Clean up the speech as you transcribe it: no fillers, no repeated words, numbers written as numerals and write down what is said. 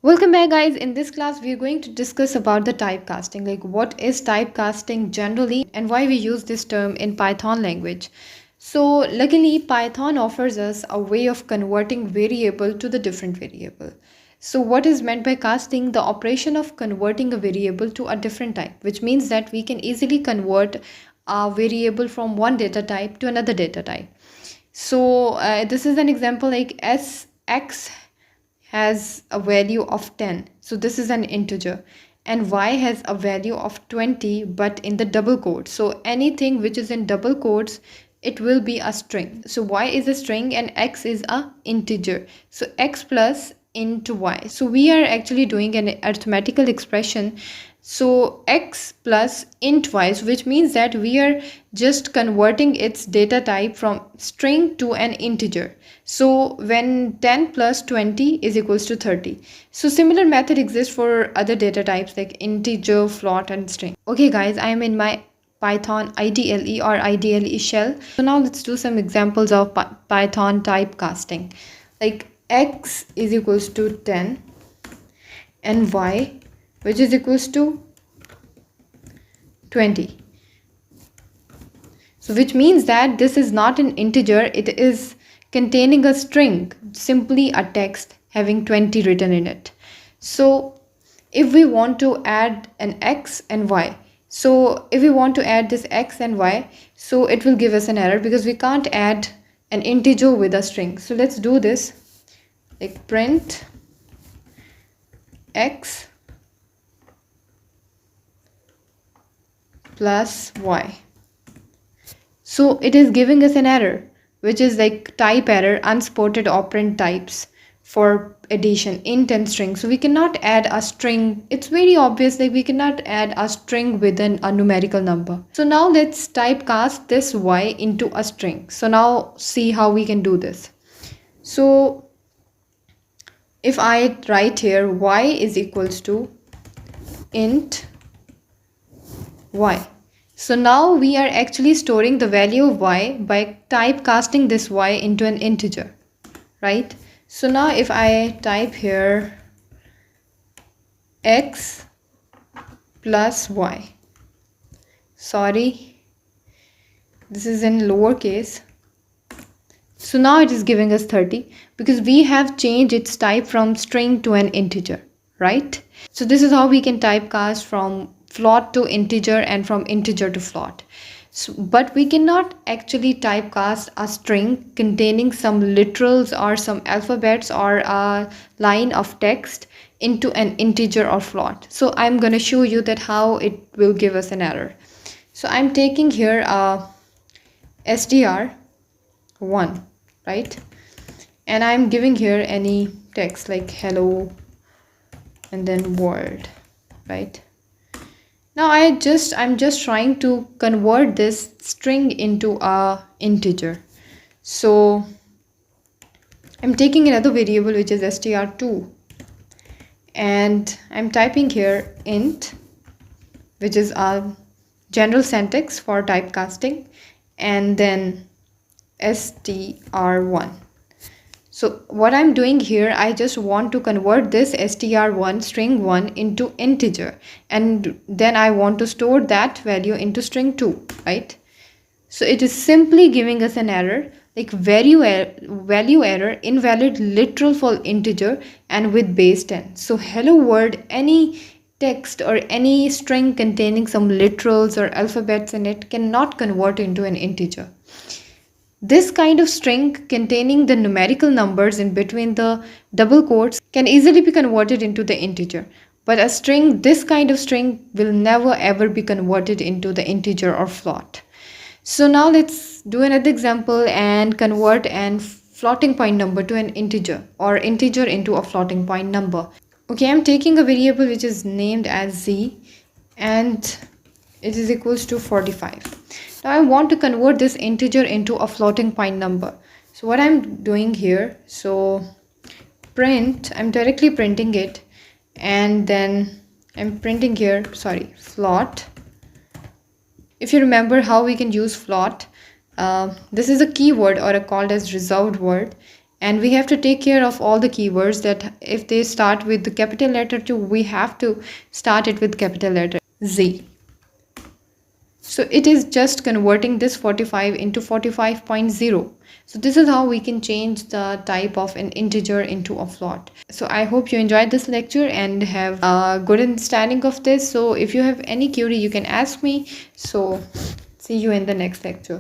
Welcome back guys. In this class we are going to discuss about the typecasting, like what is typecasting generally and why we use this term in Python language. So luckily Python offers us a way of converting variable to the different variable. So what is meant by casting? The operation of converting a variable to a different type, which means that we can easily convert a variable from one data type to another data type. So this is an example like x has a value of 10, so this is an integer, and y has a value of 20 but in the double quotes. So anything which is in double quotes, it will be a string. So y is a string and x is a integer, so x plus into y. So we are actually doing an arithmetical expression, so x plus int y, which means that we are just converting its data type from string to an integer. So when 10 plus 20 is equals to 30. So similar method exists for other data types like integer, float and string. Okay guys, I am in my Python IDLE or IDLE shell. So now let's do some examples of Python typecasting. Like x is equals to 10 and y, which is equals to 20. So which means that this is not an integer, it is containing a string, simply a text having 20 written in it. So if we want to add an x and y, so if we want to add this x and y, so it will give us an error because we can't add an integer with a string. So let's do this, like print x plus y. So it is giving us an error, which is like type error, unspotted operand types for addition, int and string. So we cannot add a string. It's very obvious, like we cannot add a string within a numerical number. So now let's typecast this y into a string. So now see how we can do this. So if I write here y is equals to int y. So now we are actually storing the value of y by typecasting this y into an integer, right? So now if I type here x plus y, sorry, this is in lowercase. So now it is giving us 30 because we have changed its type from string to an integer, right? So this is how we can typecast from float to integer and from integer to float. So, but we cannot actually typecast a string containing some literals or some alphabets or a line of text into an integer or float. So I'm going to show you that how it will give us an error. So I'm taking here a str1, right? And I'm giving here any text like hello and then world, right? Now I'm just trying to convert this string into a integer. So I'm taking another variable which is str2 and I'm typing here int, which is a general syntax for typecasting, and then str1. So what I'm doing here, I just want to convert this str1 string 1 into integer, and then I want to store that value into string 2, right? So it is simply giving us an error like value error, invalid literal for integer and with base 10. So hello world, any text or any string containing some literals or alphabets in it cannot convert into an integer. This kind of string containing the numerical numbers in between the double quotes can easily be converted into the integer. But a string, this kind of string will never ever be converted into the integer or float. So now let's do another example and convert an floating point number to an integer or integer into a floating point number. Okay, I'm taking a variable which is named as z and it is equals to 45. Now I want to convert this integer into a floating point number. So what I'm doing here, so print, I'm directly printing it, and then I'm printing here, sorry, float. If you remember how we can use float, this is a keyword or a called as reserved word, And we have to take care of all the keywords that if they start with the capital letter T, we have to start it with capital letter Z. So it is just converting this 45 into 45.0. So this is how we can change the type of an integer into a float. So I hope you enjoyed this lecture and have a good understanding of this. So if you have any query, you can ask me. So see you in the next lecture.